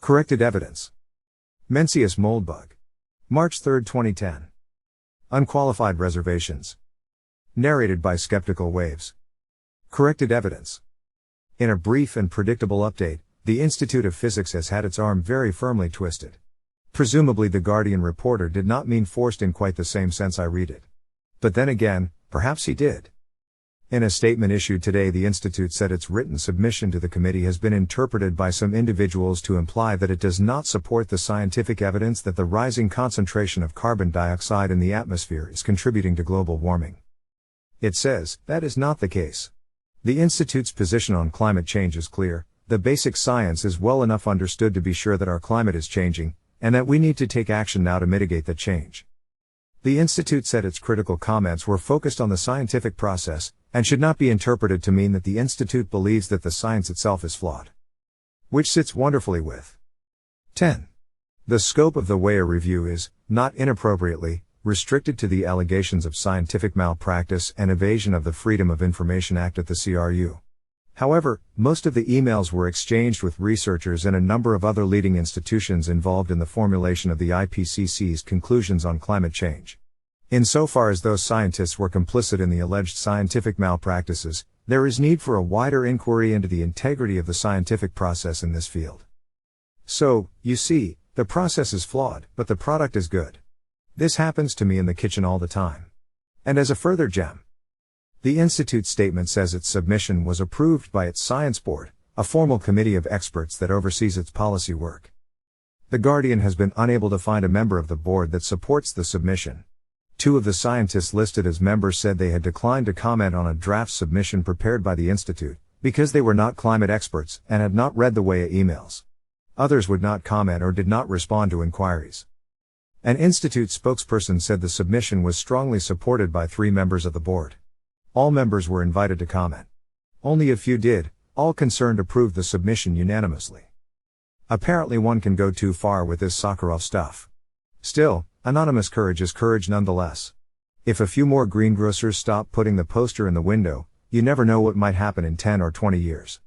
Corrected evidence. Mencius Moldbug. March 3, 2010. Unqualified Reservations. Narrated by Skeptical Waves. Corrected evidence. In a brief and predictable update, the Institute of Physics has had its arm very firmly twisted. Presumably the Guardian reporter did not mean forced in quite the same sense I read it. But then again, perhaps he did. In a statement issued today, the Institute said its written submission to the committee has been interpreted by some individuals to imply that it does not support the scientific evidence that the rising concentration of carbon dioxide in the atmosphere is contributing to global warming. It says, that is not the case. The Institute's position on climate change is clear. The basic science is well enough understood to be sure that our climate is changing, and that we need to take action now to mitigate that change. The Institute said its critical comments were focused on the scientific process, and should not be interpreted to mean that the Institute believes that the science itself is flawed. Which sits wonderfully with 10. The scope of the WEA review is, not inappropriately, restricted to the allegations of scientific malpractice and evasion of the Freedom of Information Act at the CRU. However, most of the emails were exchanged with researchers and a number of other leading institutions involved in the formulation of the IPCC's conclusions on climate change. Insofar as those scientists were complicit in the alleged scientific malpractices, there is need for a wider inquiry into the integrity of the scientific process in this field. So, you see, the process is flawed, but the product is good. This happens to me in the kitchen all the time. And as a further gem, the Institute's statement says its submission was approved by its Science Board, a formal committee of experts that oversees its policy work. The Guardian has been unable to find a member of the board that supports the submission. Two of the scientists listed as members said they had declined to comment on a draft submission prepared by the Institute, because they were not climate experts and had not read the WEA emails. Others would not comment or did not respond to inquiries. An Institute spokesperson said the submission was strongly supported by 3 members of the board. All members were invited to comment. Only a few did. All concerned approved the submission unanimously. Apparently one can go too far with this Sakharov stuff. Still, anonymous courage is courage nonetheless. If a few more greengrocers stop putting the poster in the window, you never know what might happen in 10 or 20 years.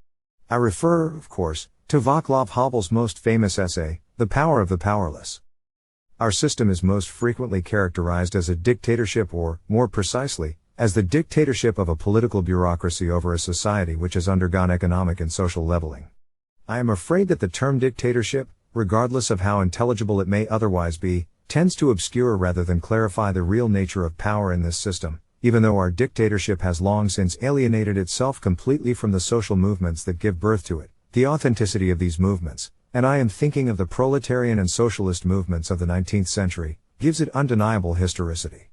I refer, of course, to Václav Havel's most famous essay, The Power of the Powerless. Our system is most frequently characterized as a dictatorship or, more precisely, as the dictatorship of a political bureaucracy over a society which has undergone economic and social leveling. I am afraid that the term dictatorship, regardless of how intelligible it may otherwise be, tends to obscure rather than clarify the real nature of power in this system, even though our dictatorship has long since alienated itself completely from the social movements that give birth to it, the authenticity of these movements, and I am thinking of the proletarian and socialist movements of the 19th century, gives it undeniable historicity.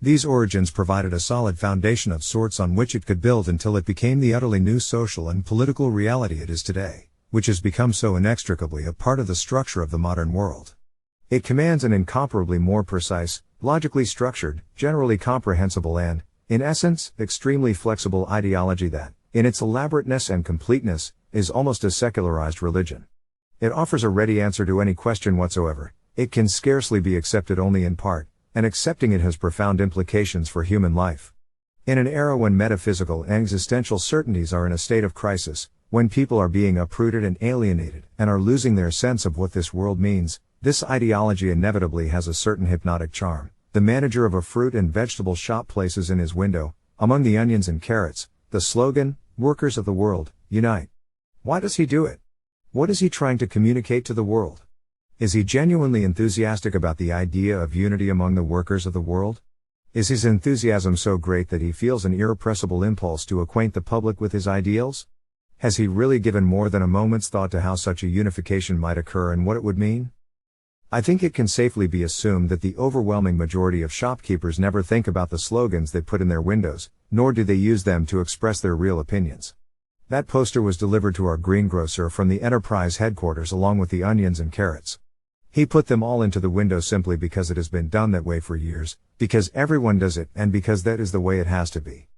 These origins provided a solid foundation of sorts on which it could build until it became the utterly new social and political reality it is today, which has become so inextricably a part of the structure of the modern world. It commands an incomparably more precise, logically structured, generally comprehensible and, in essence, extremely flexible ideology that, in its elaborateness and completeness, is almost a secularized religion. It offers a ready answer to any question whatsoever. It can scarcely be accepted only in part, and accepting it has profound implications for human life. In an era when metaphysical and existential certainties are in a state of crisis, when people are being uprooted and alienated, and are losing their sense of what this world means, this ideology inevitably has a certain hypnotic charm. The manager of a fruit and vegetable shop places in his window, among the onions and carrots, the slogan, "Workers of the world, unite." Why does he do it? What is he trying to communicate to the world? Is he genuinely enthusiastic about the idea of unity among the workers of the world? Is his enthusiasm so great that he feels an irrepressible impulse to acquaint the public with his ideals? Has he really given more than a moment's thought to how such a unification might occur and what it would mean? I think it can safely be assumed that the overwhelming majority of shopkeepers never think about the slogans they put in their windows, nor do they use them to express their real opinions. That poster was delivered to our greengrocer from the enterprise headquarters along with the onions and carrots. He put them all into the window simply because it has been done that way for years, because everyone does it and because that is the way it has to be.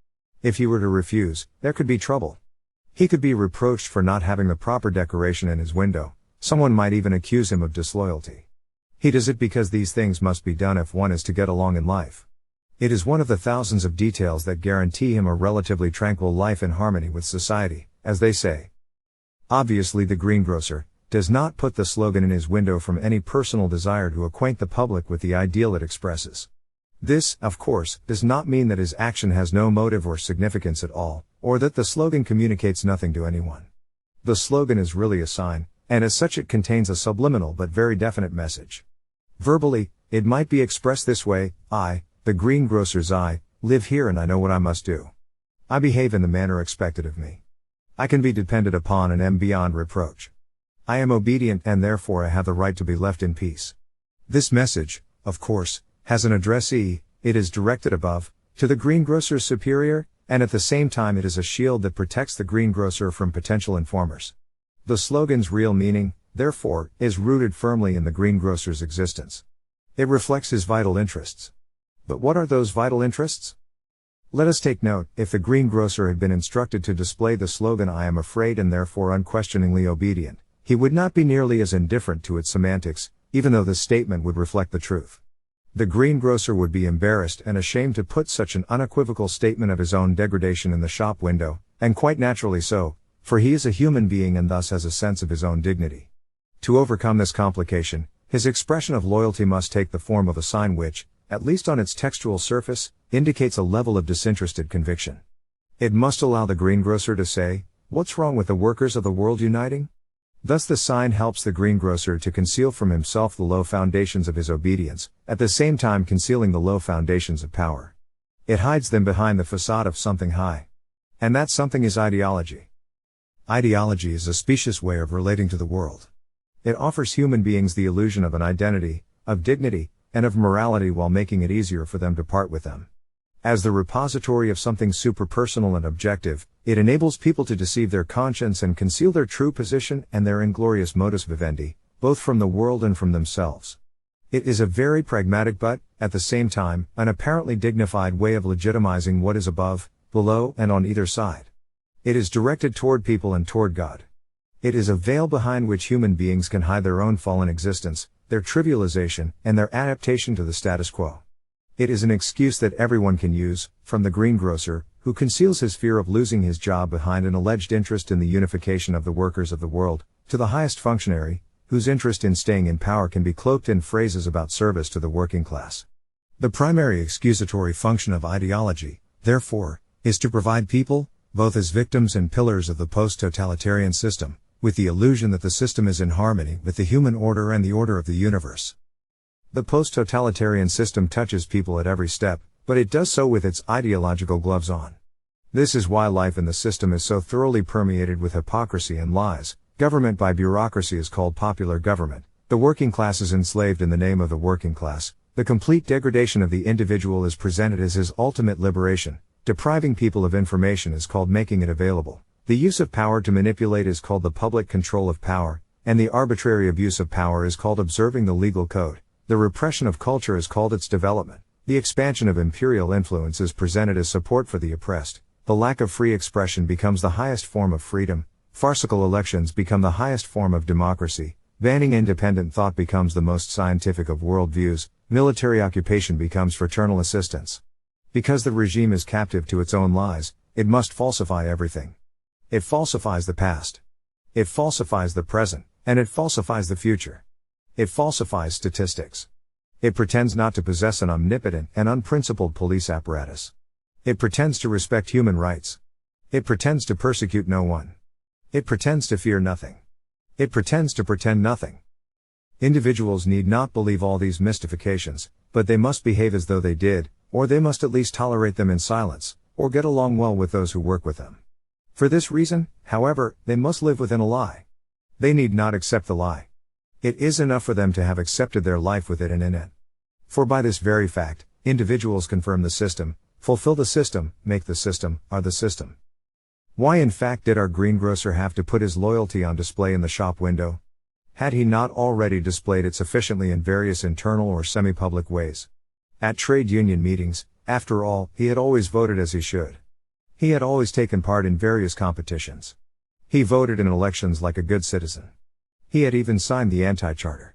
If he were to refuse, there could be trouble. He could be reproached for not having the proper decoration in his window. Someone might even accuse him of disloyalty. He does it because these things must be done if one is to get along in life. It is one of the thousands of details that guarantee him a relatively tranquil life in harmony with society, as they say. Obviously the greengrocer does not put the slogan in his window from any personal desire to acquaint the public with the ideal it expresses. This, of course, does not mean that his action has no motive or significance at all, or that the slogan communicates nothing to anyone. The slogan is really a sign, and as such it contains a subliminal but very definite message. Verbally, it might be expressed this way: I, the greengrocer's I, live here and I know what I must do. I behave in the manner expected of me. I can be depended upon and am beyond reproach. I am obedient and therefore I have the right to be left in peace. This message, of course, has an addressee. It is directed above, to the greengrocer's superior, and at the same time it is a shield that protects the greengrocer from potential informers. The slogan's real meaning, therefore, is rooted firmly in the greengrocer's existence. It reflects his vital interests. But what are those vital interests? Let us take note: if the greengrocer had been instructed to display the slogan "I am afraid and therefore unquestioningly obedient," he would not be nearly as indifferent to its semantics, even though the statement would reflect the truth. The greengrocer would be embarrassed and ashamed to put such an unequivocal statement of his own degradation in the shop window, and quite naturally so, for he is a human being and thus has a sense of his own dignity. To overcome this complication, his expression of loyalty must take the form of a sign which, at least on its textual surface, indicates a level of disinterested conviction. It must allow the greengrocer to say, "What's wrong with the workers of the world uniting?" Thus the sign helps the greengrocer to conceal from himself the low foundations of his obedience, at the same time concealing the low foundations of power. It hides them behind the facade of something high. And that something is ideology. Ideology is a specious way of relating to the world. It offers human beings the illusion of an identity, of dignity, and of morality while making it easier for them to part with them. As the repository of something superpersonal and objective, it enables people to deceive their conscience and conceal their true position and their inglorious modus vivendi, both from the world and from themselves. It is a very pragmatic but, at the same time, an apparently dignified way of legitimizing what is above, below, and on either side. It is directed toward people and toward God. It is a veil behind which human beings can hide their own fallen existence, their trivialization, and their adaptation to the status quo. It is an excuse that everyone can use, from the greengrocer, who conceals his fear of losing his job behind an alleged interest in the unification of the workers of the world, to the highest functionary, whose interest in staying in power can be cloaked in phrases about service to the working class. The primary excusatory function of ideology, therefore, is to provide people, both as victims and pillars of the post-totalitarian system, with the illusion that the system is in harmony with the human order and the order of the universe. The post-totalitarian system touches people at every step, but it does so with its ideological gloves on. This is why life in the system is so thoroughly permeated with hypocrisy and lies. Government by bureaucracy is called popular government, the working class is enslaved in the name of the working class, the complete degradation of the individual is presented as his ultimate liberation, depriving people of information is called making it available, the use of power to manipulate is called the public control of power, and the arbitrary abuse of power is called observing the legal code. The repression of culture is called its development, the expansion of imperial influence is presented as support for the oppressed, the lack of free expression becomes the highest form of freedom, farcical elections become the highest form of democracy, banning independent thought becomes the most scientific of worldviews, military occupation becomes fraternal assistance. Because the regime is captive to its own lies, it must falsify everything. It falsifies the past. It falsifies the present, and it falsifies the future. It falsifies statistics. It pretends not to possess an omnipotent and unprincipled police apparatus. It pretends to respect human rights. It pretends to persecute no one. It pretends to fear nothing. It pretends to pretend nothing. Individuals need not believe all these mystifications, but they must behave as though they did, or they must at least tolerate them in silence, or get along well with those who work with them. For this reason, however, they must live within a lie. They need not accept the lie. It is enough for them to have accepted their life with it and in it. For by this very fact, individuals confirm the system, fulfill the system, make the system, are the system. Why in fact did our greengrocer have to put his loyalty on display in the shop window? Had he not already displayed it sufficiently in various internal or semi-public ways? At trade union meetings, after all, he had always voted as he should. He had always taken part in various competitions. He voted in elections like a good citizen. He had even signed the anti-charter.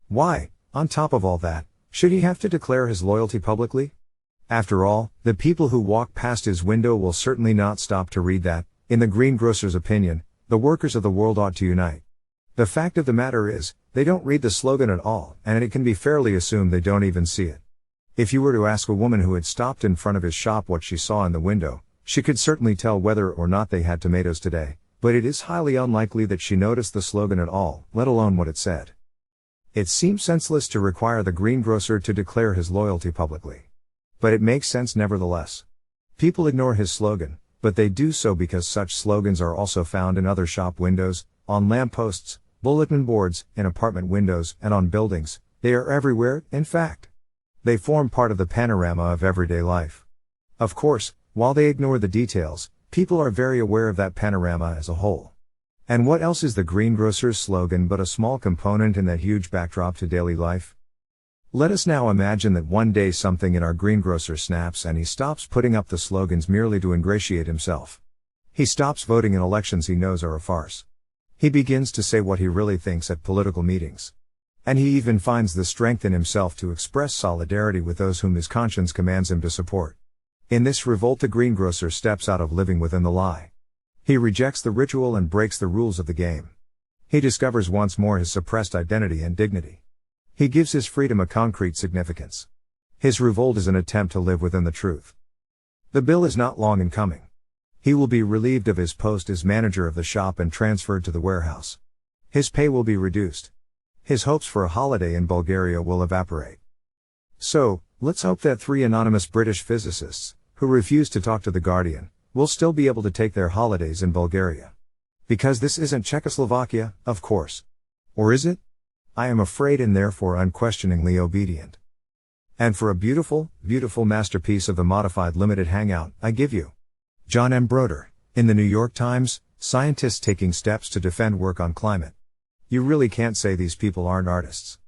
Why, on top of all that, should he have to declare his loyalty publicly? After all, the people who walk past his window will certainly not stop to read that, in the greengrocer's opinion, the workers of the world ought to unite. The fact of the matter is, they don't read the slogan at all, and it can be fairly assumed they don't even see it. If you were to ask a woman who had stopped in front of his shop what she saw in the window, she could certainly tell whether or not they had tomatoes today, but it is highly unlikely that she noticed the slogan at all, let alone what it said. It seems senseless to require the greengrocer to declare his loyalty publicly. But it makes sense nevertheless. People ignore his slogan, but they do so because such slogans are also found in other shop windows, on lampposts, bulletin boards, in apartment windows, and on buildings. They are everywhere, in fact. They form part of the panorama of everyday life. Of course, while they ignore the details, people are very aware of that panorama as a whole. And what else is the greengrocer's slogan but a small component in that huge backdrop to daily life? Let us now imagine that one day something in our greengrocer snaps and he stops putting up the slogans merely to ingratiate himself. He stops voting in elections he knows are a farce. He begins to say what he really thinks at political meetings. And he even finds the strength in himself to express solidarity with those whom his conscience commands him to support. In this revolt, the greengrocer steps out of living within the lie. He rejects the ritual and breaks the rules of the game. He discovers once more his suppressed identity and dignity. He gives his freedom a concrete significance. His revolt is an attempt to live within the truth. The bill is not long in coming. He will be relieved of his post as manager of the shop and transferred to the warehouse. His pay will be reduced. His hopes for a holiday in Bulgaria will evaporate. So, let's hope that 3 anonymous British physicists, who refuse to talk to The Guardian, will still be able to take their holidays in Bulgaria. Because this isn't Czechoslovakia, of course. Or is it? I am afraid and therefore unquestioningly obedient. And for a beautiful, beautiful masterpiece of the modified limited hangout, I give you John M. Broder, in the New York Times, scientists taking steps to defend work on climate. You really can't say these people aren't artists.